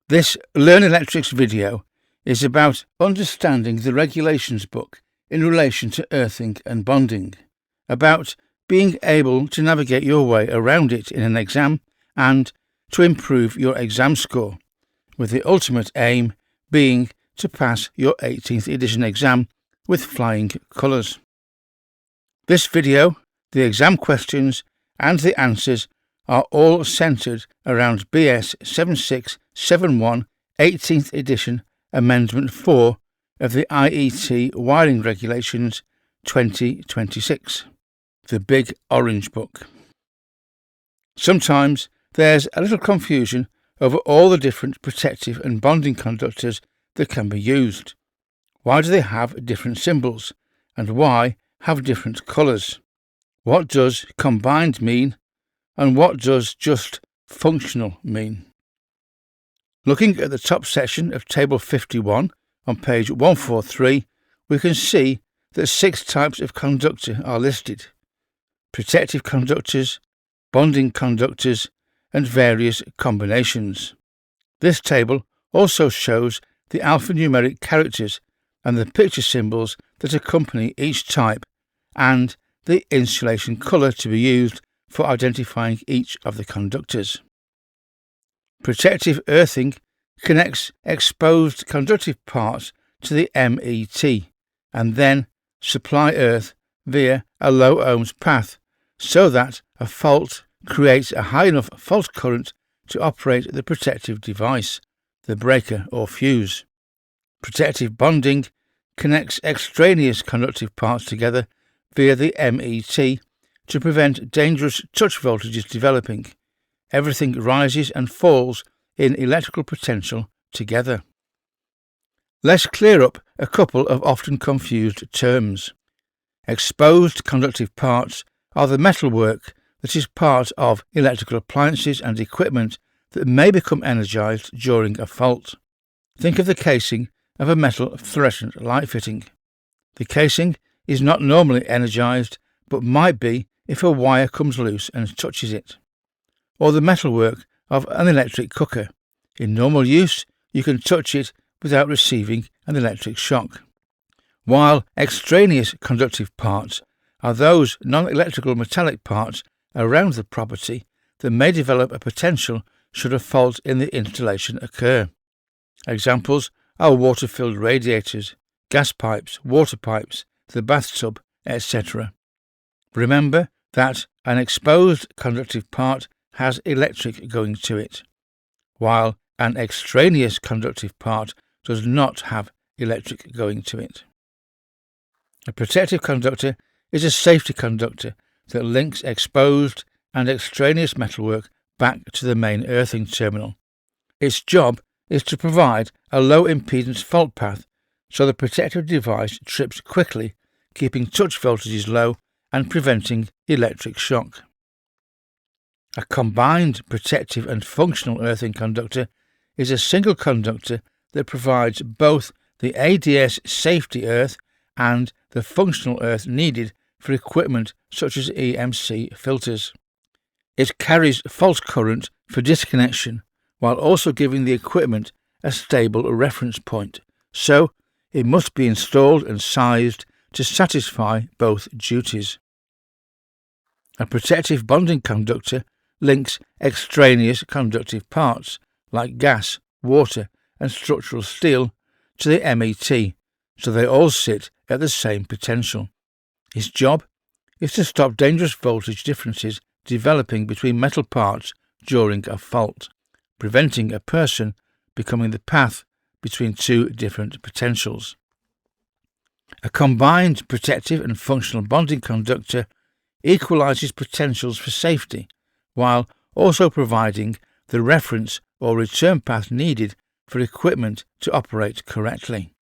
This Learn Electrics video is about understanding the regulations book in relation to earthing and bonding, about being able to navigate your way around it in an exam and to improve your exam score, with the ultimate aim being to pass your 18th edition exam with flying colours. This video, the exam questions and the answers are all centred around BS 7671 18th edition Amendment 4 of the IET Wiring Regulations 2026, the Big Orange Book. Sometimes there's a little confusion over all the different protective and bonding conductors that can be used. Why do they have different symbols, and why have different colours? What does combined mean, and what does just functional mean? Looking at the top section of Table 51 on page 143, we can see that 6 types of conductor are listed: protective conductors, bonding conductors, and various combinations. This table also shows the alphanumeric characters and the picture symbols that accompany each type, and the insulation colour to be used for identifying each of the conductors. Protective earthing connects exposed conductive parts to the MET and then supply earth via a low ohms path so that a fault creates a high enough fault current to operate the protective device, the breaker or fuse. Protective bonding connects extraneous conductive parts together via the MET to prevent dangerous touch voltages developing. Everything rises and falls in electrical potential together. Let's clear up a couple of often confused terms. Exposed conductive parts are the metalwork that is part of electrical appliances and equipment that may become energized during a fault. Think of the casing of a metal fluorescent light fitting. The casing is not normally energized, but might be if a wire comes loose and touches it. Or the metalwork of an electric cooker. In normal use, you can touch it without receiving an electric shock. While extraneous conductive parts are those non-electrical metallic parts around the property that may develop a potential should a fault in the installation occur. Examples are water-filled radiators, gas pipes, water pipes, the bathtub, etc. Remember that an exposed conductive part has electric going to it, while an extraneous conductive part does not have electric going to it. A protective conductor is a safety conductor that links exposed and extraneous metalwork back to the main earthing terminal. Its job is to provide a low impedance fault path so the protective device trips quickly, keeping touch voltages low and preventing electric shock. A combined protective and functional earthing conductor is a single conductor that provides both the ADS safety earth and the functional earth needed for equipment such as EMC filters. It carries fault current for disconnection while also giving the equipment a stable reference point, so it must be installed and sized to satisfy both duties. A protective bonding conductor links extraneous conductive parts like gas, water and structural steel to the MET, so they all sit at the same potential. Its job is to stop dangerous voltage differences developing between metal parts during a fault, preventing a person becoming the path between two different potentials. A combined protective and functional bonding conductor equalizes potentials for safety, while also providing the reference or return path needed for equipment to operate correctly.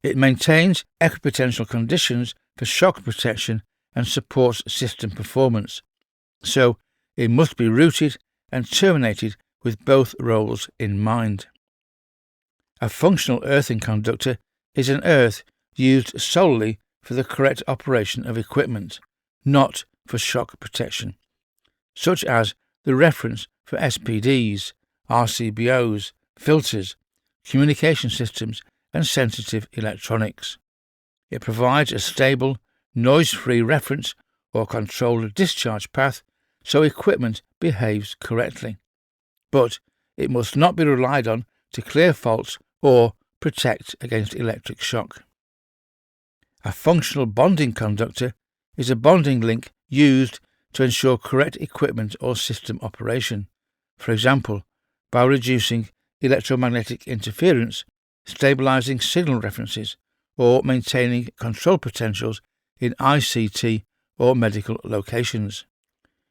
It maintains equipotential conditions for shock protection and supports system performance, so it must be routed and terminated with both roles in mind. A functional earthing conductor is an earth used solely for the correct operation of equipment, not for shock protection, such as the reference for SPDs, RCBOs, filters, communication systems and sensitive electronics. It provides a stable, noise-free reference or controlled discharge path so equipment behaves correctly. But it must not be relied on to clear faults or protect against electric shock. A functional bonding conductor is a bonding link used to ensure correct equipment or system operation, for example, by reducing electromagnetic interference, stabilizing signal references, or maintaining control potentials in ICT or medical locations.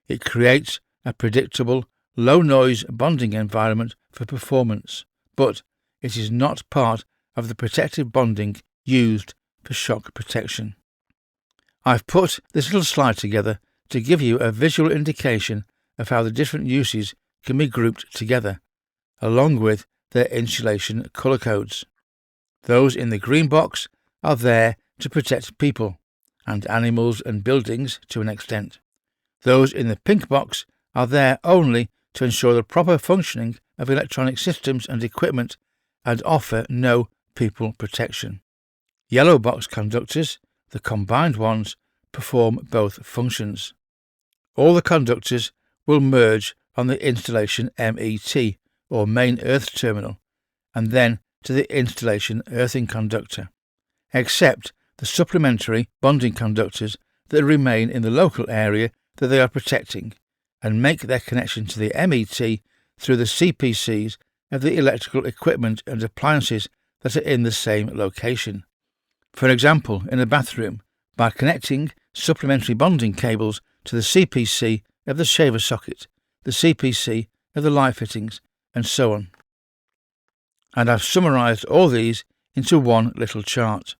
It creates a predictable, low-noise bonding environment for performance, but it is not part of the protective bonding used for shock protection. I've put this little slide together to give you a visual indication of how the different uses can be grouped together, along with their insulation colour codes. Those in the green box are there to protect people, and animals and buildings to an extent. Those in the pink box are there only to ensure the proper functioning of electronic systems and equipment and offer no people protection. Yellow box conductors, the combined ones, perform both functions. All the conductors will merge on the installation MET, or main earth terminal, and then to the installation earthing conductor, except the supplementary bonding conductors that remain in the local area that they are protecting and make their connection to the MET through the CPCs of the electrical equipment and appliances that are in the same location. For example, in a bathroom, by connecting supplementary bonding cables to the CPC of the shaver socket, the CPC of the light fittings, and so on. And I've summarised all these into one little chart.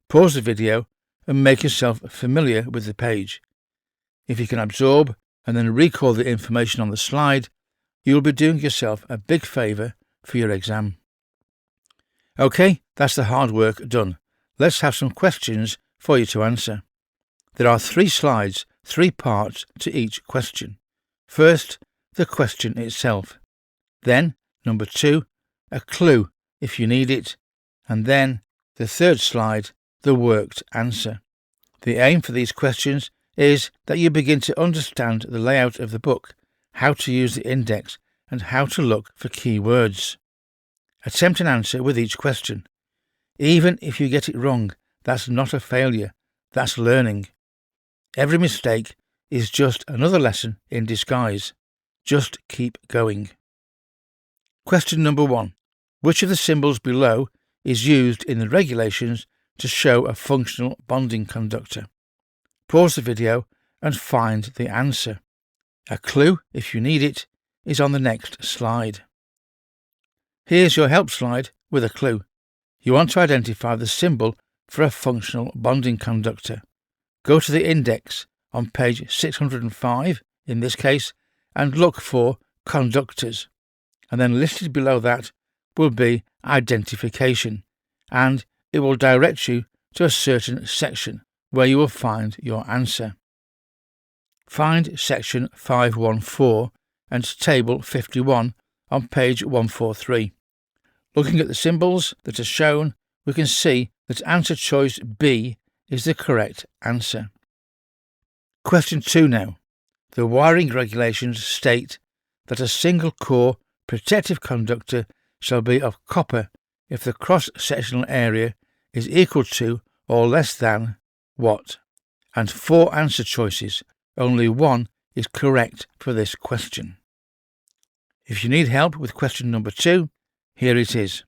Pause the video and make yourself familiar with the page. If you can absorb and then recall the information on the slide, you'll be doing yourself a big favour for your exam. OK, that's the hard work done. Let's have some questions for you to answer. There are 3 slides, 3 parts to each question. First, the question itself. Then, number 2, a clue if you need it. And then, the third slide, the worked answer. The aim for these questions is that you begin to understand the layout of the book, how to use the index, and how to look for key words. Attempt an answer with each question. Even if you get it wrong, that's not a failure, that's learning. Every mistake is just another lesson in disguise. Just keep going. Question number 1. Which of the symbols below is used in the regulations to show a functional bonding conductor? Pause the video and find the answer. A clue, if you need it, is on the next slide. Here's your help slide with a clue. You want to identify the symbol for a functional bonding conductor. Go to the index on page 605, in this case, and look for conductors. And then listed below that will be identification, and it will direct you to a certain section where you will find your answer. Find section 514 and table 51 on page 143. Looking at the symbols that are shown, we can see that answer choice B is the correct answer. Question 2 now. The wiring regulations state that a single core protective conductor shall be of copper if the cross-sectional area is equal to or less than what? And 4 answer choices. Only one is correct for this question. If you need help with question number 2, here it is.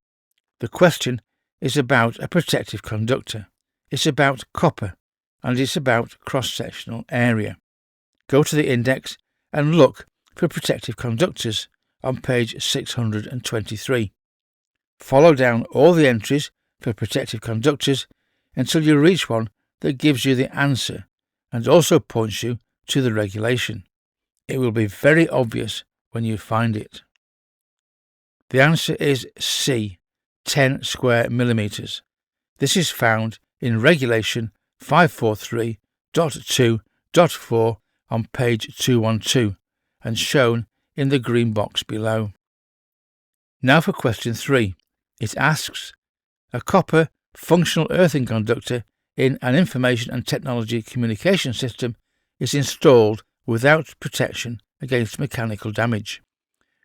The question is about a protective conductor. It's about copper, and it's about cross-sectional area. Go to the index and look for protective conductors on page 623. Follow down all the entries for protective conductors until you reach one that gives you the answer and also points you to the regulation. It will be very obvious when you find it. The answer is C, 10 square millimeters. This is found in Regulation 543.2.4 on page 212 and shown in the green box below. Now for question 3. It asks, a copper functional earthing conductor in an information and technology communication system is installed without protection against mechanical damage.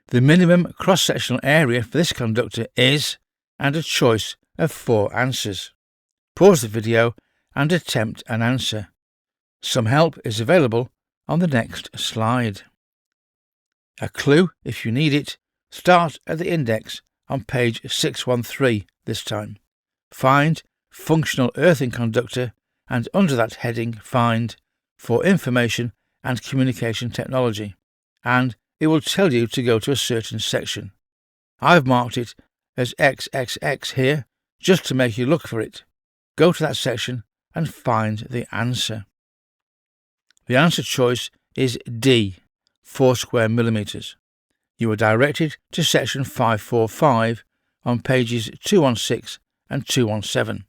The minimum cross-sectional area for this conductor is, and a choice of 4 answers. Pause the video and attempt an answer. Some help is available on the next slide. A clue, if you need it, start at the index on page 613 this time. Find Functional Earthing Conductor and under that heading find For Information and Communication Technology, and it will tell you to go to a certain section. I've marked it as XXX here just to make you look for it. Go to that section and find the answer. The answer choice is D, 4 square millimeters. You are directed to section 545 on pages 216 and 217.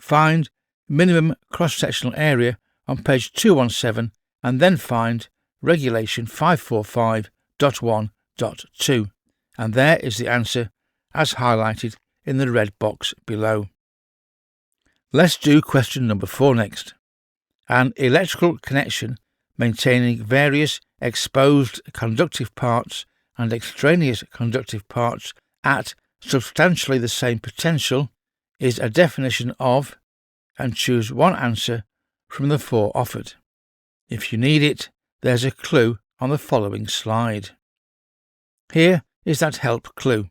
Find minimum cross-sectional area on page 217 and then find regulation 545.1.2, and there is the answer as highlighted in the red box below. Let's do question number 4 next. An electrical connection maintaining various exposed conductive parts and extraneous conductive parts at substantially the same potential is a definition of, and choose one answer from the 4 offered. If you need it, there's a clue on the following slide. Here is that help clue.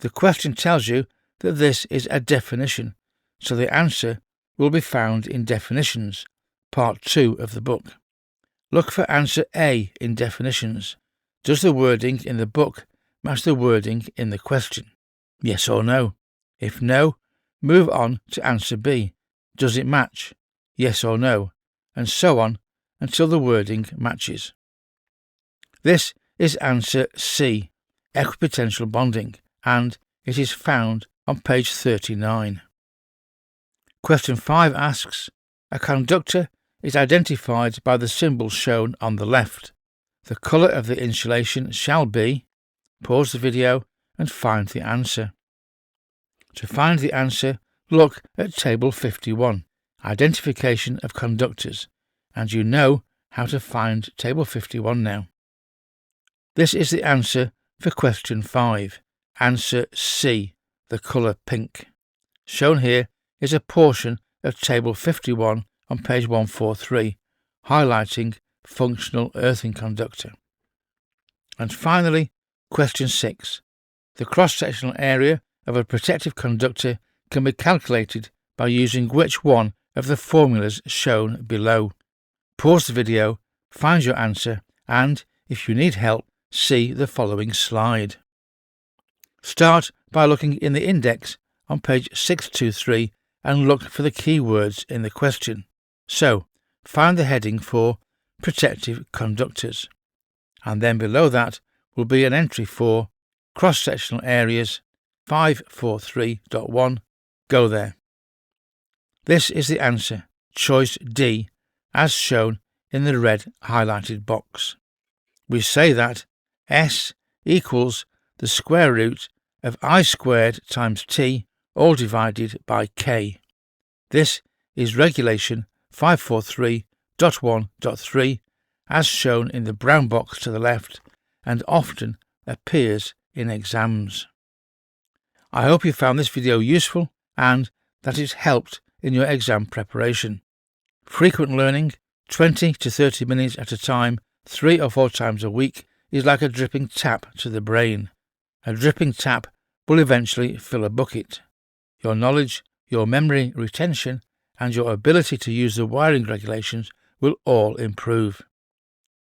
The question tells you that this is a definition, so the answer will be found in Definitions, Part 2 of the book. Look for answer A in Definitions. Does the wording in the book match the wording in the question? Yes or no? If no, move on to answer B. Does it match? Yes or no? And so on until the wording matches. This is answer C, equipotential bonding, and it is found on page 39. Question 5 asks, a conductor is identified by the symbol shown on the left. The colour of the insulation shall be. Pause the video and find the answer. To find the answer, look at Table 51, Identification of Conductors, and you know how to find Table 51 now. This is the answer for question 5, answer C, the colour pink. Shown here is a portion of Table 51 on page 143, highlighting functional earthing conductor. And finally, question 6. The cross-sectional area of a protective conductor can be calculated by using which one of the formulas shown below. Pause the video, find your answer, and, if you need help, see the following slide. Start by looking in the index on page 623 and look for the keywords in the question. So, find the heading for Protective Conductors, and then below that will be an entry for Cross-Sectional Areas 543.1. Go there. This is the answer, choice D, as shown in the red highlighted box. We say that S equals the square root of I squared times T all divided by K. This is regulation 543.1.3 as shown in the brown box to the left and often appears in exams. I hope you found this video useful and that it's helped in your exam preparation. Frequent learning, 20 to 30 minutes at a time, 3 or 4 times a week, is like a dripping tap to the brain. A dripping tap will eventually fill a bucket. Your knowledge, your memory retention, and your ability to use the wiring regulations will all improve.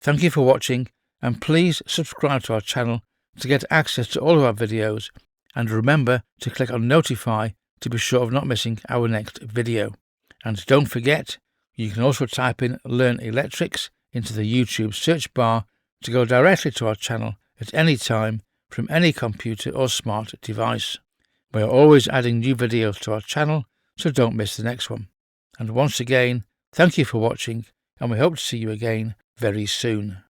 Thank you for watching, and please subscribe to our channel to get access to all of our videos, and remember to click on notify to be sure of not missing our next video. And don't forget, you can also type in Learn Electrics into the YouTube search bar to go directly to our channel at any time from any computer or smart device. We are always adding new videos to our channel, so don't miss the next one. And once again, thank you for watching, and we hope to see you again very soon.